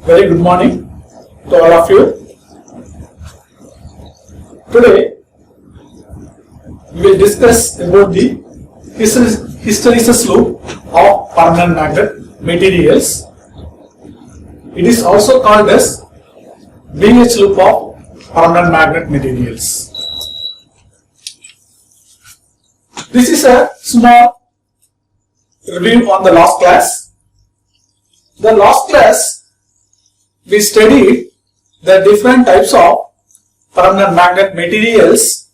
Very good morning to all of you. Today we will discuss about the hysteresis loop of permanent magnet materials. It is also called as BH loop of permanent magnet materials. This is a small review on the last class. The last class we studied the different types of permanent magnet materials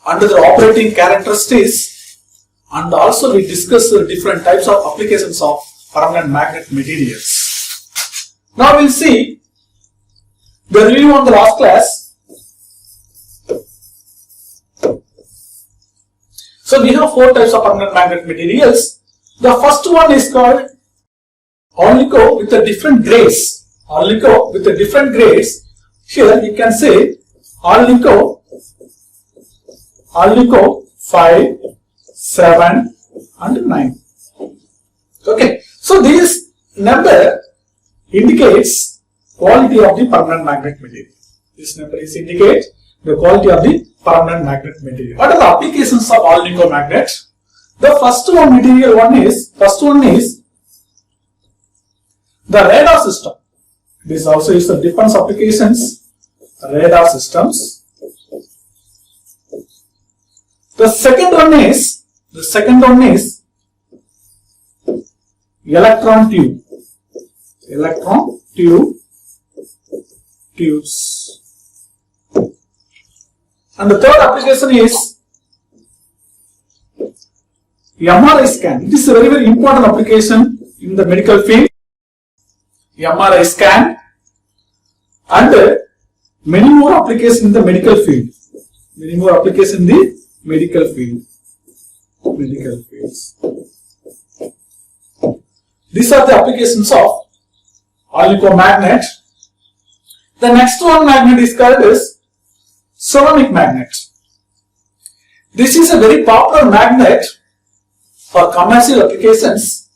and their operating characteristics, and also we discussed the different types of applications of permanent magnet materials. Now we will see the review on the last class. So we have four types of permanent magnet materials. The first one is called oligo with a different grades. Oligo with a different grades. Here you can say oligo 5, 7 and 9. Okay. So this number indicates quality of the permanent magnet material. This number is indicate the quality of the permanent magnet material. What are the applications of oligomagnet? The first one is the radar system. This also is the defense applications, radar systems. The second one is electron tubes. And the third application is MRI scan. It is a very important application in the medical field. MRI scan and many more applications in the medical field. Medical fields. These are the applications of oligomagnet. The next one magnet is called as ceramic magnet. This is a very popular magnet for commercial applications.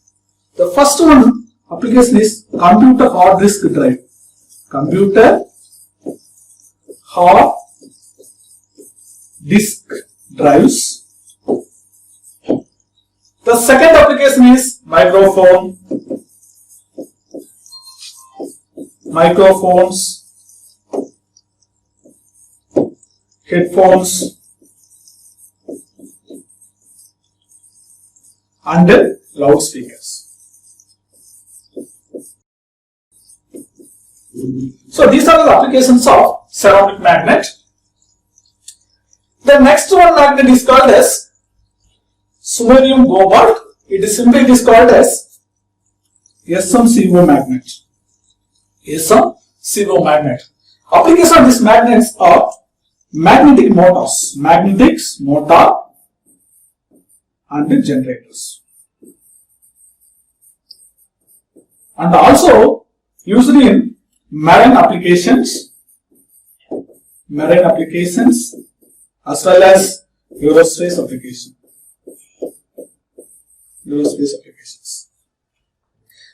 The first one application is computer hard disk drive. Computer hard disk drives. The second application is microphones, headphones and loudspeakers. So these are the applications of ceramic magnet. The next one magnet is called as samarium cobalt. It is simply called as SMCO magnet. SMCO magnet. Application of these magnets are magnetic motor and generators, and also usually in marine applications as well as aerospace applications.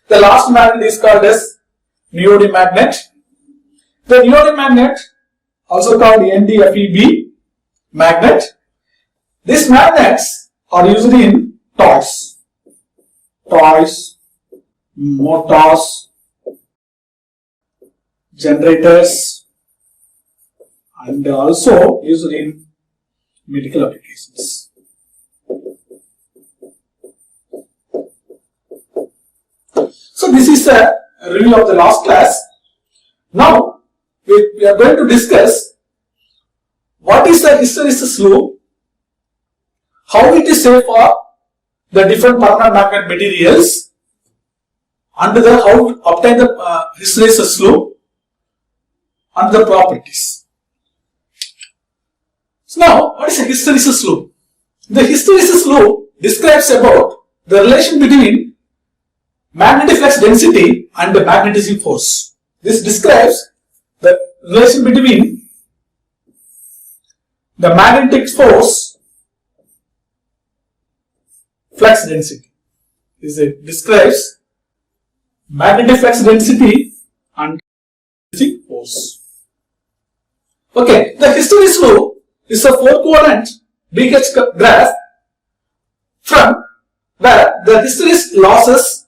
The last magnet is called as neodymium magnet. The neodymium magnet, also called NdFeB magnet. These magnets are usually in toys, motors, generators, and also usually in medical applications. So this is a review of the last class. Now we are going to discuss what is the hysteresis loop, how it is safe for the different permanent magnet materials, and how to obtain the hysteresis loop and the properties. So now, what is a hysteresis loop? The hysteresis loop describes about the relation between magnetic flux density and the magnetism force. This describes the relation between the magnetic force, flux density. It describes magnetic flux density force. Okay, the hysteresis loop is a 4-quadrant BH graph from where the hysteresis losses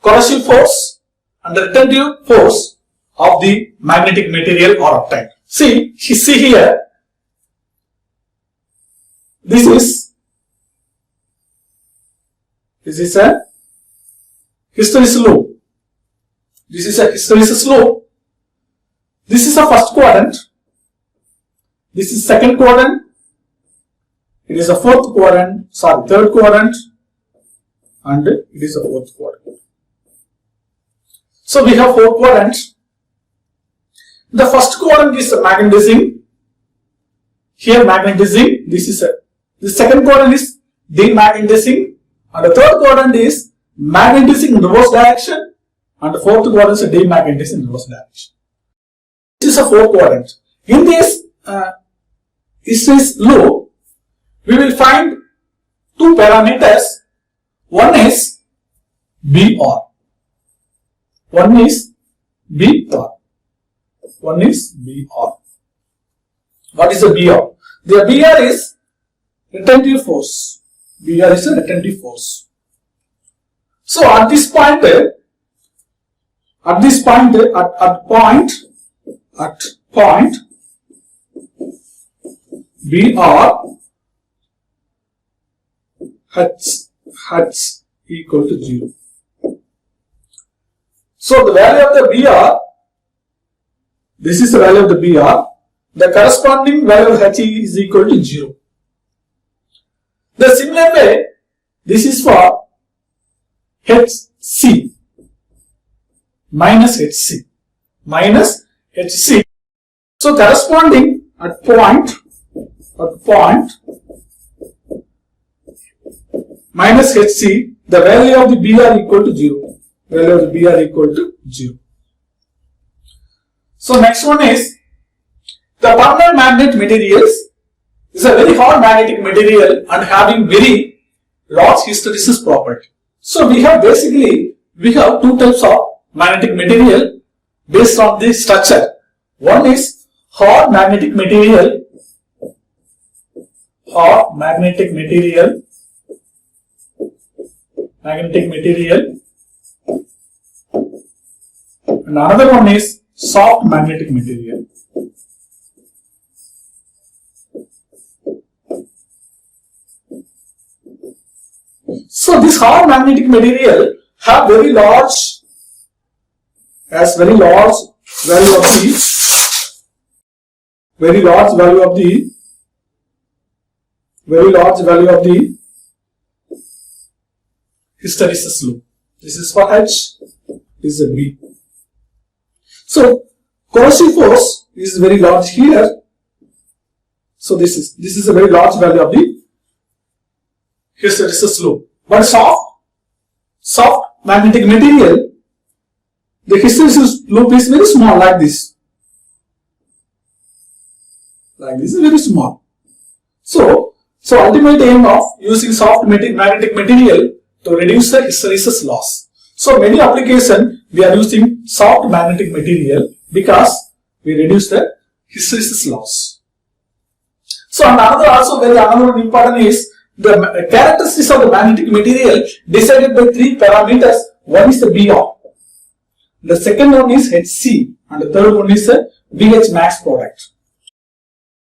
corrosive force and the retentive force of the magnetic material are obtained. See here, this is a hysteresis loop. This is a hysteresis loop. This is a first quadrant. This is second quadrant. It is a third quadrant, and it is a fourth quadrant. So we have 4 quadrants. The first quadrant is magnetizing. Here magnetizing. The second quadrant is demagnetizing, and the third quadrant is magnetizing in reverse direction, and the fourth quadrant is demagnetizing in reverse direction. This is a 4 quadrant. In this hysteresis loop, we will find 2 parameters. One is BR. One is BR. What is the BR? The BR is retentive force. BR is a retentive force. So at this point, BR H equal to 0. So the value of the BR, this is the value of the BR, the corresponding value of H is equal to 0. The similar way, this is for HC minus HC. So corresponding at point minus HC, the value of the BR equal to 0. Value of the BR equal to 0. So next one is the permanent magnet materials is a very hard magnetic material and having very large hysteresis property. So we have 2 types of magnetic material based on this structure. One is hard magnetic material, and another one is soft magnetic material. So this hard magnetic material have very large value of the hysteresis loop. This is for H, this is a B. So corrosive force is very large here. So this is a very large value of the hysteresis loop. But soft magnetic material, the hysteresis loop is very small, like this. Like this is very small. So ultimate aim of using soft magnetic material to reduce the hysteresis loss. So many applications we are using soft magnetic material because we reduce the hysteresis loss. So another important is the characteristics of the magnetic material decided by 3 parameters. One is the BR, the second one is HC, and the third one is the BH max product.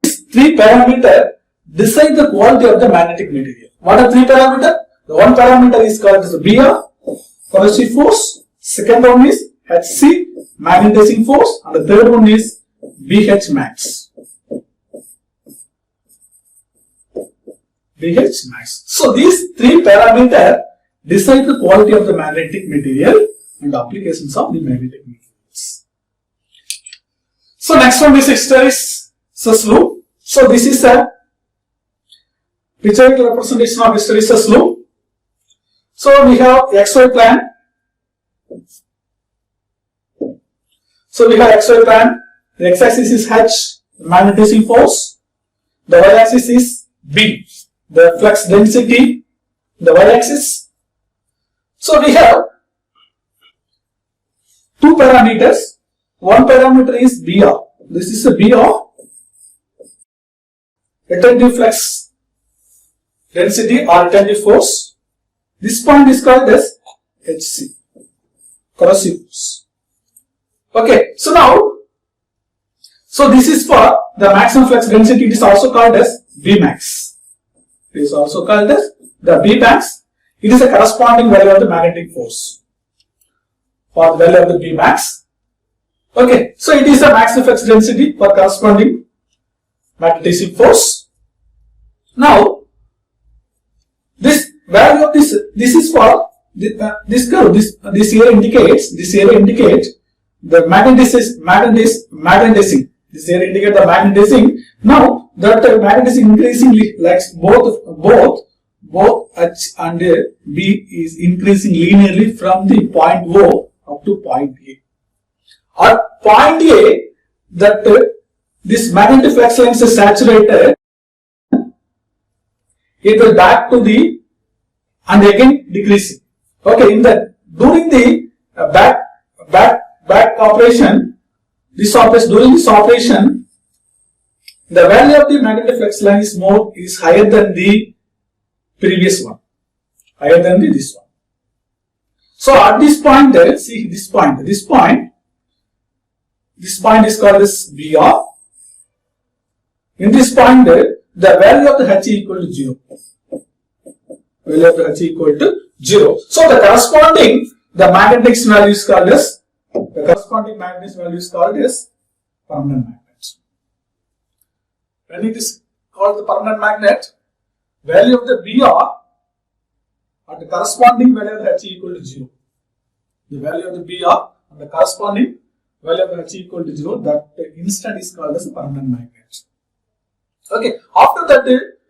These 3 parameters decide the quality of the magnetic material. What are 3 parameters? The one parameter is called as the BR, corrosive force. Second one is HC, magnetizing force, and the third one is BH max. So these 3 parameters decide the quality of the magnetic material and applications of the magnetic materials. So next one is hysteresis loop. So this is a pictorial representation of hysteresis loop. So we have XY plan. The x-axis is H, magnetizing force. The y-axis is B, the flux density, the y-axis. So we have 2 parameters. one parameter is BR. This is a BR, retentive flux density or retentive force. This point is called as HC, corrosive force. Okay, so now, this is for the maximum flux density. It is also called as Bmax. It is also called as the Bmax. It is a corresponding value of the magnetic force for the value of the Bmax. Okay, so it is the maximum flux density for corresponding magnetic force. Now, this value of this is for this curve. This area indicates the magnetizing. This area indicates the magnetizing. Now that magnetizing increasingly, like both H and B is increasing linearly from the point O up to point A. At point A, that this magnetic flux lines is saturated, it will back to the and again decreasing. Okay, during the back operation, during this operation, the value of the magnetic flux line is higher than the previous one, higher than this one. So at this point, see this point is called as BR. In this point, the value of the H equal to 0. Value of the H equal to 0. So the corresponding magnetic value is called as permanent magnet. When it is called the permanent magnet, value of the BR at the corresponding value of the H equal to 0. The value of the BR and the corresponding value of the H equal to 0, that instant is called as a permanent magnet. Okay, after that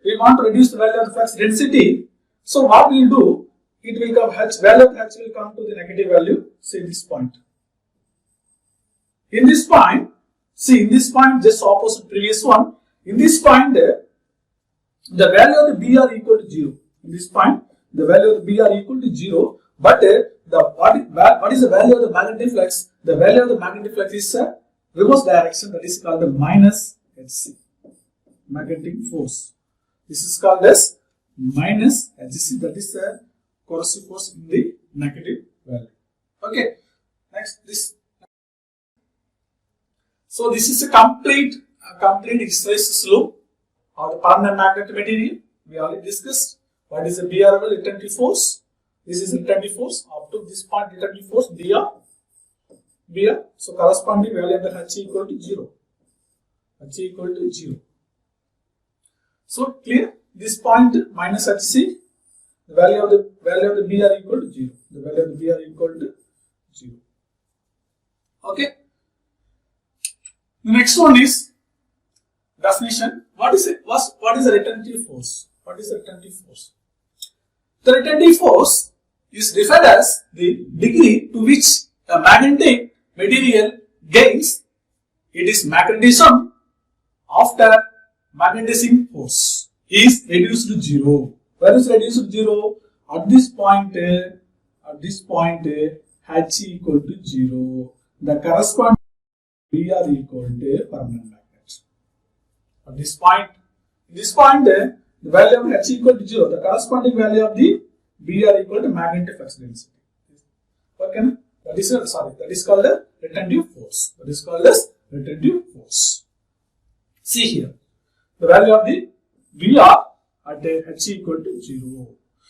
we want to reduce the value of the flux density. So what we will do, it will come value of H will come to the negative value, say this point. In this point, see in this point just opposite previous one, in this point the value of the BR equal to 0. In this point the value of the BR equal to 0, but what is the value of the magnetic flux? The value of the magnetic flux is a reverse direction, that is called the minus HC, magnetic force. This is called as minus HC, that is a corrosive force in the negative value. Okay, next this. So this is a complete hysteresis loop of the permanent magnetic material. We already discussed what is the BR retentive force. This is retentive force up to this point, retentive force BR. So corresponding value of the H equal to 0. H equal to 0. So clear? This point minus HC, the value of the BR equal to 0. The value of the BR equal to 0. Okay. The next one is definition. What is a retentive force? What is a retentive force? The retentive force is defined as the degree to which a magnetic material gains its magnetism after magnetizing force is reduced to 0. Where is reduced to 0? At this point, H equal to 0. The corresponding BR equal to permanent magnet. At this point, the value of H equal to 0. The corresponding value of the BR equal to magnetic flux density. Okay, that is called the retentive force. That is called as retentive force. See here, the value of the BR at H equal to 0.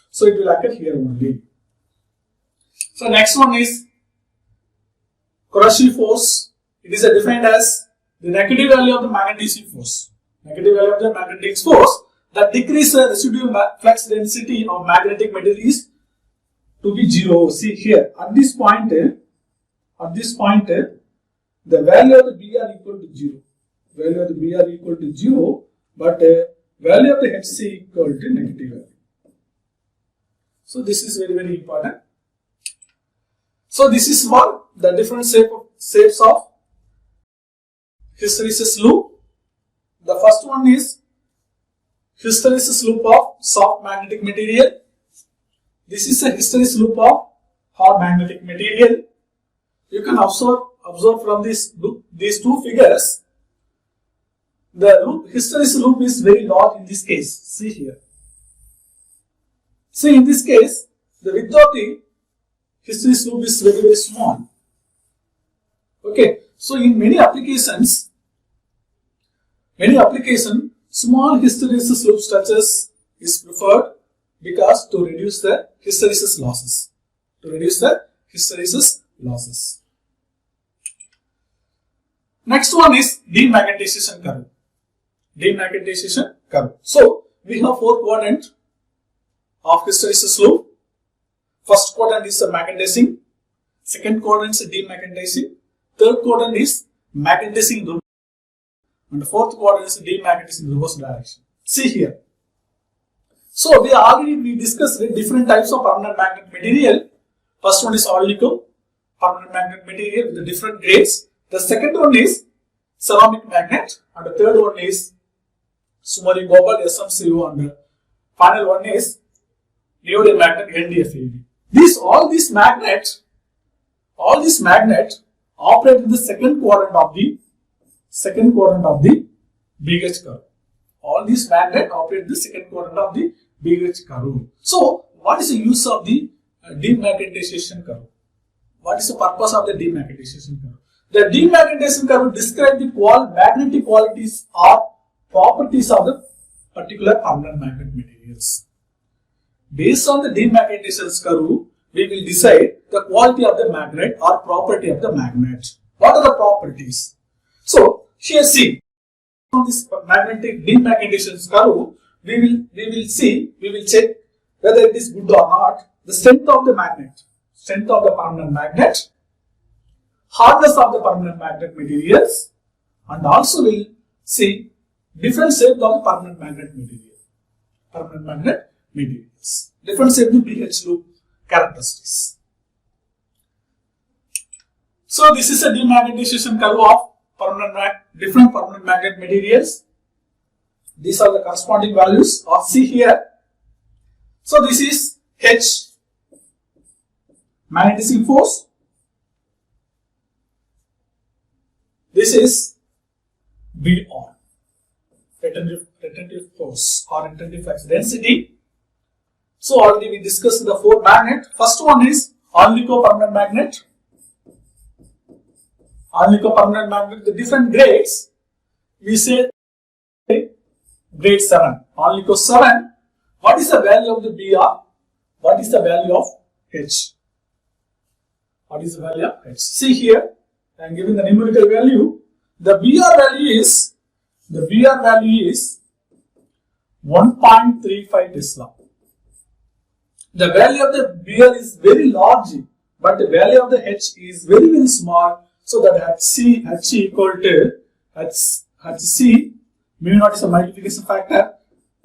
So it will occur here only. So next one is corrosive force. It is defined as the negative value of the magnetic force. Negative value of the magnetic force that decrease the residual flux density of magnetic materials to be 0. See here, at this point, the value of the BR equal to 0. Value of the BR equal to 0, but value of the HC equal to negative value. So this is very, very important. So this is for the different shapes of hysteresis loop. The first one is hysteresis loop of soft magnetic material. This is a hysteresis loop of hard magnetic material. You can observe observe from these two figures, the hysteresis loop is very large in this case. See here. See, in this case, the width of the hysteresis loop is very, very small. Okay. So, in many applications, small hysteresis loop structures is preferred because to reduce the hysteresis losses. Next one is demagnetization curve. So, we have 4 quadrants of hysteresis loop. First quadrant is magnetizing, second quadrant is demagnetizing, third quadrant is magnetizing, and the fourth quadrant is demagnetizing in reverse direction. See here. So, we discussed different types of permanent magnet material. First one is all-nickel permanent magnet material with the different grades. The second one is ceramic magnet, and the third one is Sumerian cobalt SMCO, and the final one is neodymium magnet NdFeB. All these magnets operate in the second quadrant of the BH curve. All these magnets operate in the second quadrant of the BH curve. So, what is the use of the demagnetization curve? What is the purpose of the demagnetization curve? The demagnetization curve describes the magnetic qualities or properties of the particular permanent magnet materials. Based on the demagnetization curve, we will decide the quality of the magnet or property of the magnet. What are the properties? So, here see, on this magnetic demagnetization curve, we will check whether it is good or not. The strength of the magnet, strength of the permanent magnet, hardness of the permanent magnet materials, and also we will see different shapes of the permanent magnet materials. Different shape of the BH loop characteristics. So, this is a demagnetization curve of different permanent magnet materials. These are the corresponding values of C here. So, this is H, magnetizing force. This is BR, retentive force or retentive flux density. So, already we discussed the 4 magnets. First one is all-nickel permanent magnet. All-nickel permanent magnet, the different grades, we say grade 7, all-nickel 7. What is the value of the BR? What is the value of H? What is the value of H? See here, I am giving the numerical value. The BR value is 1.35 Tesla. The value of the BR is very large, but the value of the H is very, very small. So that H equal to HC, mu naught is a multiplication factor.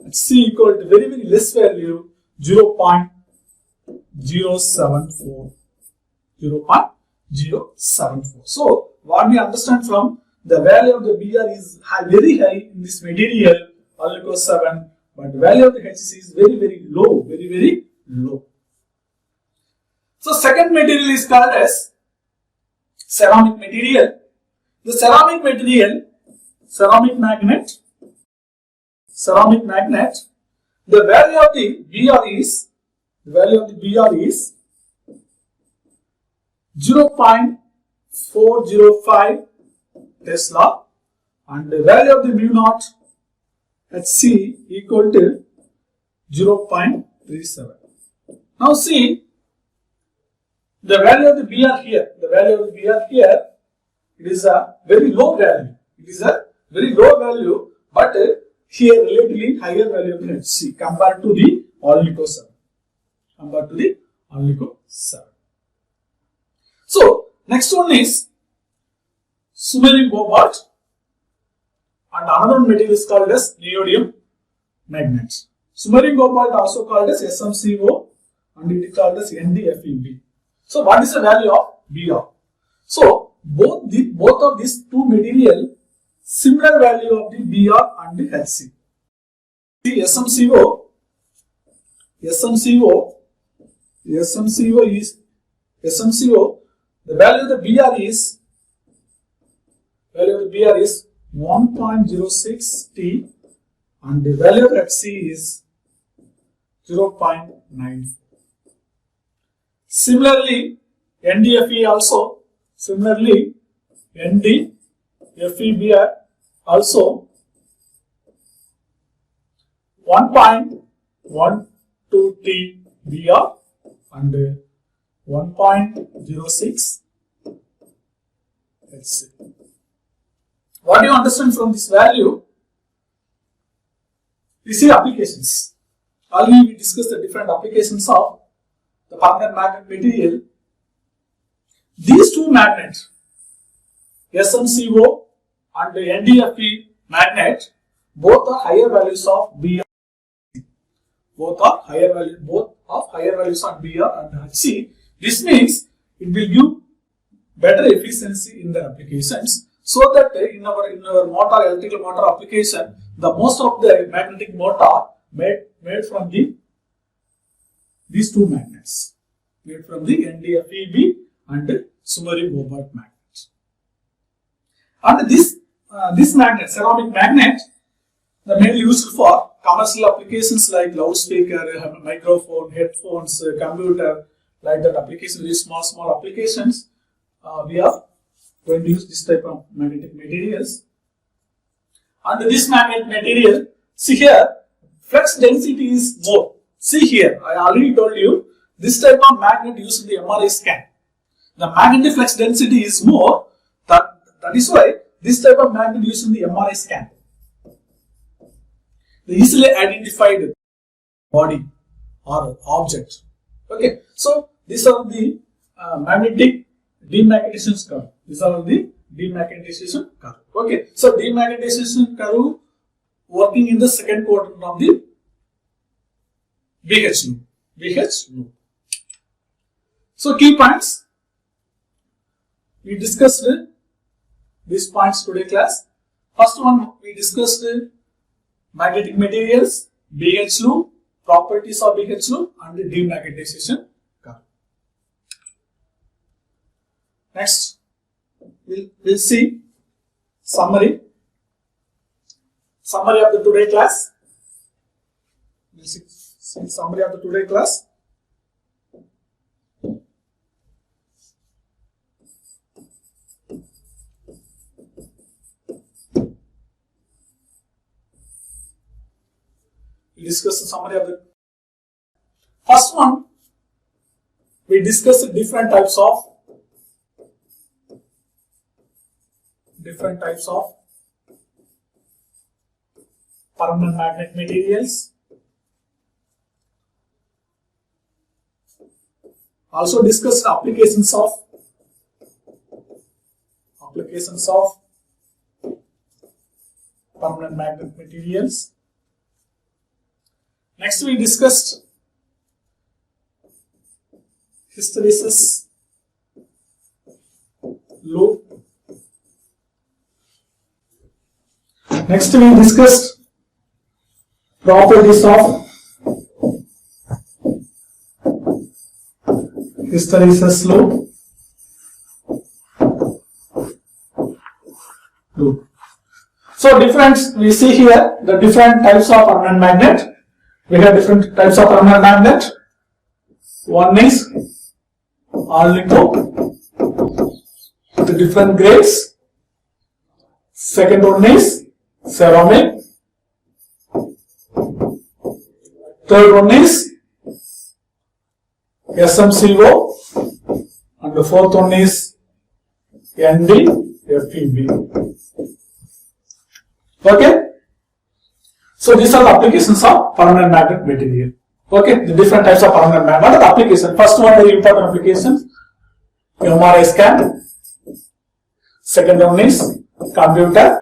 HC equal to very, very less value, 0.074. So, what we understand from the value of the BR is very high in this material, all-nickel 7, but the value of the HC is very, very low, very, very low. So, second material is called as ceramic material. The ceramic magnet, the value of the BR is 0.405 Tesla, and the value of the mu naught HC equal to 0.37. Now see, the value of the BR here, it is a very low value. But here relatively higher value of the HC compared to the all-nickel 7. So, next one is Sumerian cobalt, and another material is called as neodymium magnet. Sumerian cobalt also called as SMCO, and it is called as NdFeB. So, what is the value of BR? So, both of these two material similar value of the BR and the HC. See, SMCO, the value of the BR is value of the BR is 1.06 T and the value of Hc is 0.9. Similarly, NdFe also, NdFeBr also 1.12 T BR and 1.06 Hc. What do you understand from this value? We see applications. Already we discussed the different applications of the permanent magnet material. These two magnets, SMCO and the NdFe magnet, both are higher values of Br. Both of higher values on Br and Hc. This means it will give better efficiency in the applications. So that in our motor, electrical motor application, the most of the magnetic motor made from these two magnets, made from the NdFeB and Summery-Boberg magnets. And this magnet, ceramic magnet, the mainly used for commercial applications like loudspeaker, microphone, headphones, computer, like that application, very small applications. We are going to use this type of magnetic materials. And this magnet material, see here, flux density is more. See here, I already told you, this type of magnet used in the MRI scan. The magnetic flux density is more, that is why this type of magnet used in the MRI scan. The easily identified body or object. Okay, so these are the magnetic demagnetization curve. These are the demagnetization curve. Okay, so demagnetization curve working in the second quadrant of the BH loop. So key points. We discussed these points today class. First one, we discussed magnetic materials, BH loop, properties of BH loop and the demagnetization curve. Next, we'll see summary of the today class. We'll see summary of the today class. We discuss the summary of the first one. We discussed different types of permanent magnet materials. Also discussed applications of permanent magnet materials. Next we discussed hysteresis loop. Next we discussed properties of hysteresis loop. So we see here the different types of permanent magnet. We have different types of permanent magnet. One is Alnico, the different grades. Second one is ceramic. Third one is SMCO, and the fourth one is NdFeB. Okay. So these are the applications of permanent magnet material. Okay, the different types of permanent magnet. What are the application? First one, very important application, MRI scan. Second one is computer.